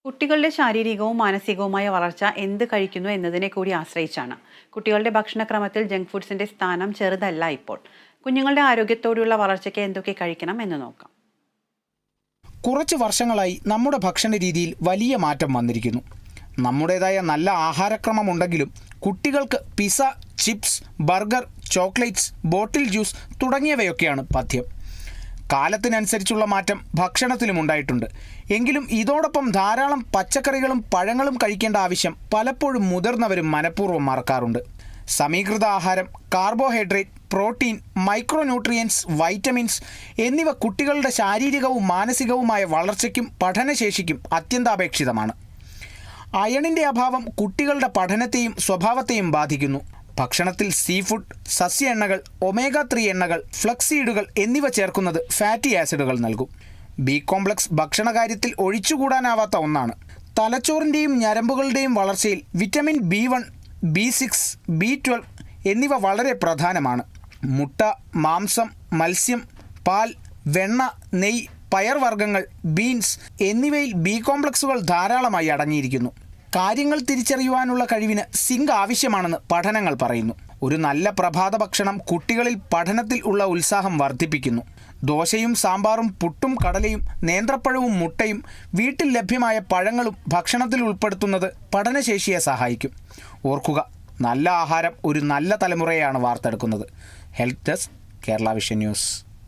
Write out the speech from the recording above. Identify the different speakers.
Speaker 1: കുട്ടികളുടെ ശാരീരികവും മാനസികവുമായ വളർച്ച എന്ത് കഴിക്കുന്നു എന്നതിനെ കൂടി ആശ്രയിച്ചാണ്. കുട്ടികളുടെ ഭക്ഷണക്രമത്തിൽ ജങ്ക് ഫുഡ്സിന്റെ സ്ഥാനം ചെറുതല്ല ഇപ്പോൾ. കുഞ്ഞുങ്ങളുടെ ആരോഗ്യത്തോടെയുള്ള വളർച്ചയ്ക്ക് എന്തൊക്കെ കഴിക്കണം എന്ന് നോക്കാം.
Speaker 2: കുറച്ച് വർഷങ്ങളായി നമ്മുടെ ഭക്ഷണ രീതിയിൽ വലിയ മാറ്റം വന്നിരിക്കുന്നു. നമ്മുടേതായ നല്ല ആഹാരക്രമമുണ്ടെങ്കിലും കുട്ടികൾക്ക് പിസ്സ, ചിപ്സ്, ബർഗർ, ചോക്ലേറ്റ്സ്, ബോട്ടിൽ ജ്യൂസ് തുടങ്ങിയവയൊക്കെയാണ് പഥ്യം. കാലത്തിനനുസരിച്ചുള്ള മാറ്റം ഭക്ഷണത്തിലും ഉണ്ടായിട്ടുണ്ട്. എങ്കിലും ഇതോടൊപ്പം ധാരാളം പച്ചക്കറികളും പഴങ്ങളും കഴിക്കേണ്ട ആവശ്യം പലപ്പോഴും മുതിർന്നവരും മനഃപൂർവ്വം മറക്കാറുണ്ട്. സമീകൃത ആഹാരം, കാർബോഹൈഡ്രേറ്റ്, പ്രോട്ടീൻ, മൈക്രോന്യൂട്രിയൻസ്, വൈറ്റമിൻസ് എന്നിവ കുട്ടികളുടെ ശാരീരികവും മാനസികവുമായ വളർച്ചയ്ക്കും പഠനശേഷിക്കും അത്യന്താപേക്ഷിതമാണ്. അയണിൻ്റെ അഭാവം കുട്ടികളുടെ പഠനത്തെയും സ്വഭാവത്തെയും ബാധിക്കുന്നു. ഭക്ഷണത്തിൽ സീഫുഡ്, സസ്യ എണ്ണകൾ, ഒമേഗ 3 എണ്ണകൾ, ഫ്ലക്സീഡുകൾ എന്നിവ ചേർക്കുന്നത് ഫാറ്റി ആസിഡുകൾ നൽകും. ബി കോംപ്ലക്സ് ഭക്ഷണകാര്യത്തിൽ ഒഴിച്ചുകൂടാനാവാത്ത ഒന്നാണ്. തലച്ചോറിൻ്റെയും ഞരമ്പുകളുടെയും വളർച്ചയിൽ വിറ്റമിൻ B1, B6, B12 എന്നിവ വളരെ പ്രധാനമാണ്. മുട്ട, മാംസം, മത്സ്യം, പാൽ, വെണ്ണ, നെയ്യ്, പയർവർഗ്ഗങ്ങൾ, ബീൻസ് എന്നിവയിൽ ബി കോംപ്ലക്സുകൾ ധാരാളമായി അടങ്ങിയിരിക്കുന്നു. കാര്യങ്ങൾ തിരിച്ചറിയുവാനുള്ള കഴിവിന് സിങ്ക് ആവശ്യമാണെന്ന് പഠനങ്ങൾ പറയുന്നു. ഒരു നല്ല പ്രഭാത ഭക്ഷണം കുട്ടികളിൽ പഠനത്തിൽ ഉള്ള ഉത്സാഹം വർദ്ധിപ്പിക്കുന്നു. ദോശയും സാമ്പാറും, പുട്ടും കടലയും, നേന്ത്രപ്പഴവും മുട്ടയും, വീട്ടിൽ ലഭ്യമായ പഴങ്ങളും ഭക്ഷണത്തിൽ ഉൾപ്പെടുത്തുന്നത് പഠനശേഷിയെ സഹായിക്കും. ഓർക്കുക, നല്ല ആഹാരം ഒരു നല്ല തലമുറയെയാണ് വാർത്തെടുക്കുന്നത്. Health desk, Kerala vision news.